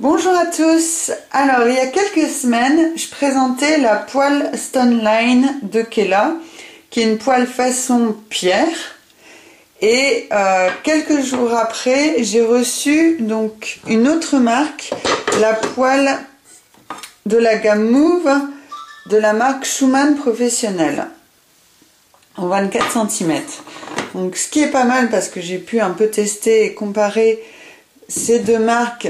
Bonjour à tous. Alors, il y a quelques semaines, je présentais la poêle Stoneline de Kela, qui est une poêle façon pierre. Et quelques jours après, j'ai reçu donc une autre marque, la poêle de la gamme Move de la marque Schumann Professionnel en 24 cm. Donc, ce qui est pas mal parce que j'ai pu un peu tester et comparer ces deux marques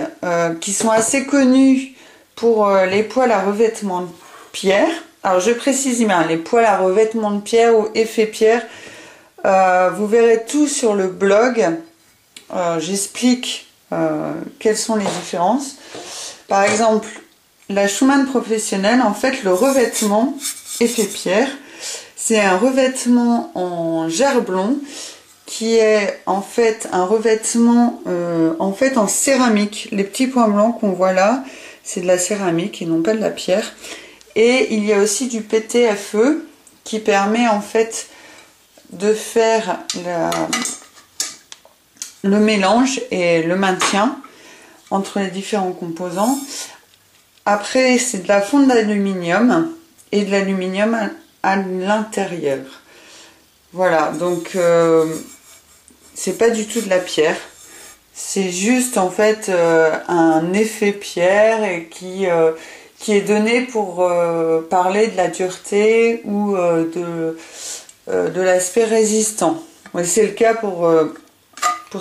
qui sont assez connues pour les poêles à revêtement de pierre. Alors je précise bien, les poêles à revêtement de pierre ou effet pierre, vous verrez tout sur le blog. J'explique quelles sont les différences. Par exemple, la Schumann Professionnelle, en fait le revêtement effet pierre, c'est un revêtement en gerblon qui est en fait un revêtement en céramique. Les petits points blancs qu'on voit là, c'est de la céramique et non pas de la pierre. Et il y a aussi du PTFE qui permet en fait de faire le mélange et le maintien entre les différents composants. Après, c'est de la fonte d'aluminium et de l'aluminium à l'intérieur. Voilà, donc c'est pas du tout de la pierre, c'est juste en fait un effet pierre et qui est donné pour parler de la dureté ou de l'aspect résistant. C'est le cas pour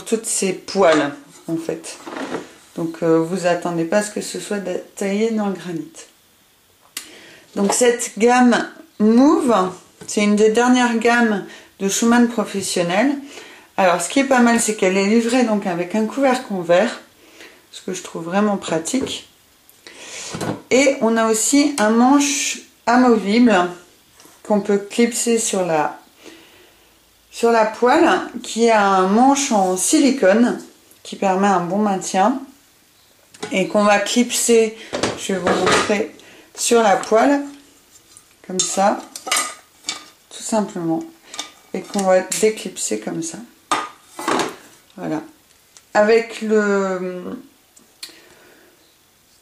toutes ces poêles en fait. Donc vous attendez pas à ce que ce soit taillé dans le granit. Donc cette gamme Move, c'est une des dernières gammes de Schumann Professionnel. Alors ce qui est pas mal, c'est qu'elle est livrée donc avec un couvercle en verre, ce que je trouve vraiment pratique. Et on a aussi un manche amovible qu'on peut clipser sur la poêle, qui a un manche en silicone qui permet un bon maintien et qu'on va clipser, je vais vous montrer, sur la poêle, comme ça, tout simplement, et qu'on va déclipser comme ça. Voilà. Avec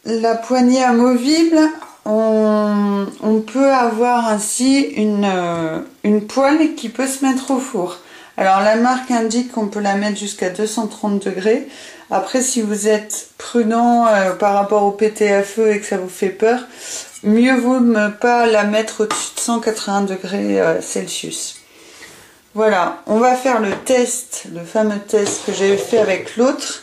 la poignée amovible, on peut avoir ainsi une poêle qui peut se mettre au four. Alors la marque indique qu'on peut la mettre jusqu'à 230 degrés. Après, si vous êtes prudent par rapport au PTFE et que ça vous fait peur, mieux vaut ne pas la mettre au-dessus de 180 degrés Celsius. Voilà, on va faire le test, le fameux test que j'ai fait avec l'autre.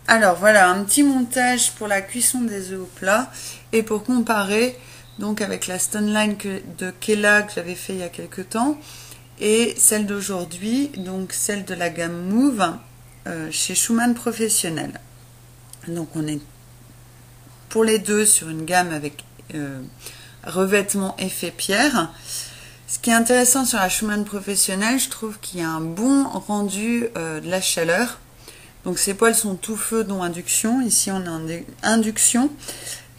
Alors voilà, un petit montage pour la cuisson des œufs au plat et pour comparer donc avec la Stoneline de Kela que j'avais fait il y a quelques temps et celle d'aujourd'hui, donc celle de la gamme Move chez Schumann Professionnel. Donc on est pour les deux sur une gamme avec revêtement effet pierre. Ce qui est intéressant sur la Schumann Professionnel, je trouve qu'il y a un bon rendu de la chaleur. Donc ces poêles sont tout feu dont induction. Ici on a une induction.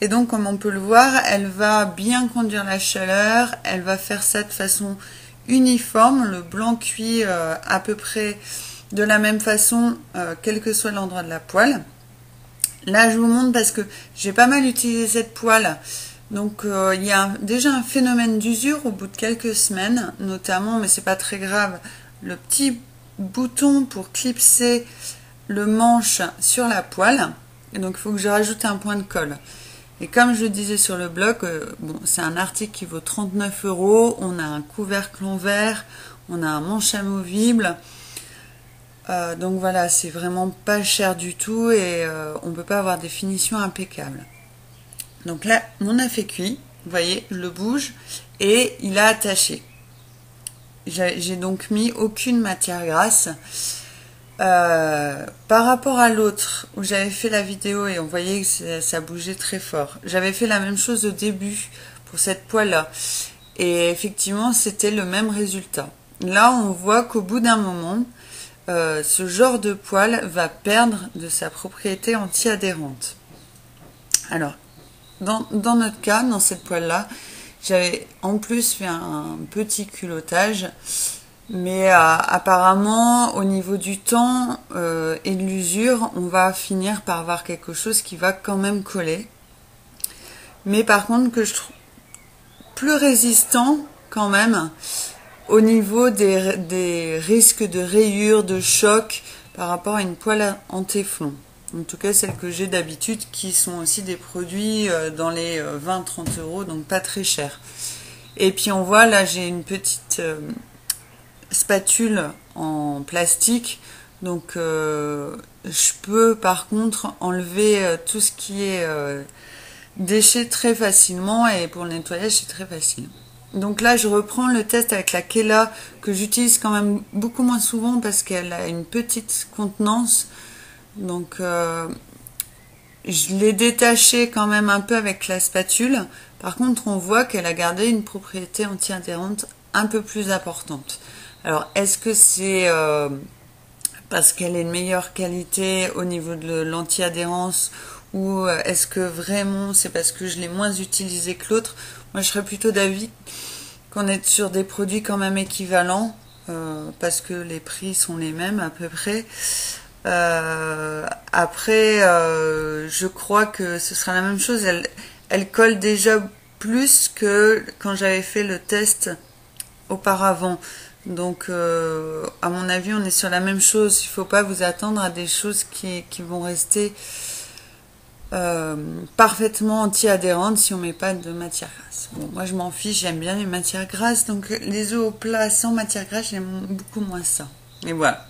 Et donc comme on peut le voir, elle va bien conduire la chaleur. Elle va faire ça de façon uniforme. Le blanc cuit à peu près de la même façon, quel que soit l'endroit de la poêle. Là je vous montre parce que j'ai pas mal utilisé cette poêle. Donc il y a déjà un phénomène d'usure au bout de quelques semaines, notamment, mais c'est pas très grave, le petit bouton pour clipser le manche sur la poêle. Et donc il faut que je rajoute un point de colle. Et comme je le disais sur le blog, bon, c'est un article qui vaut 39 €. On a un couvercle en verre, on a un manche amovible. Donc voilà, c'est vraiment pas cher du tout et on peut pas avoir des finitions impeccables. Donc là, mon œuf est cuit, vous voyez, je le bouge et il a attaché. J'ai donc mis aucune matière grasse. Par rapport à l'autre où j'avais fait la vidéo et on voyait que ça bougeait très fort. J'avais fait la même chose au début pour cette poêle là et effectivement c'était le même résultat. Là on voit qu'au bout d'un moment ce genre de poêle va perdre de sa propriété anti-adhérente. Alors dans notre cas, dans cette poêle là, j'avais en plus fait un petit culottage Mais apparemment, au niveau du temps et de l'usure, on va finir par avoir quelque chose qui va quand même coller. Mais par contre, que je trouve plus résistant quand même au niveau des risques de rayures, de choc par rapport à une poêle en téflon. En tout cas, celles que j'ai d'habitude, qui sont aussi des produits dans les 20-30 euros, donc pas très chers. Et puis on voit, là j'ai une petite spatule en plastique, donc je peux par contre enlever tout ce qui est déchets très facilement, et pour le nettoyage c'est très facile. Donc là je reprends le test avec la Kela, que j'utilise quand même beaucoup moins souvent parce qu'elle a une petite contenance, donc je l'ai détachée quand même un peu avec la spatule. Par contre on voit qu'elle a gardé une propriété anti-adhérente un peu plus importante. Alors est-ce que c'est parce qu'elle est de meilleure qualité au niveau de l'anti-adhérence, ou est-ce que vraiment c'est parce que je l'ai moins utilisé que l'autre? Moi je serais plutôt d'avis qu'on est sur des produits quand même équivalents, parce que les prix sont les mêmes à peu près. Après je crois que ce sera la même chose, elle colle déjà plus que quand j'avais fait le test auparavant. Donc à mon avis on est sur la même chose. Il ne faut pas vous attendre à des choses qui vont rester parfaitement anti-adhérentes si on ne met pas de matière grasse. Bon, moi je m'en fiche, j'aime bien les matières grasses, donc les œufs au plat sans matière grasse, j'aime beaucoup moins ça. Et voilà.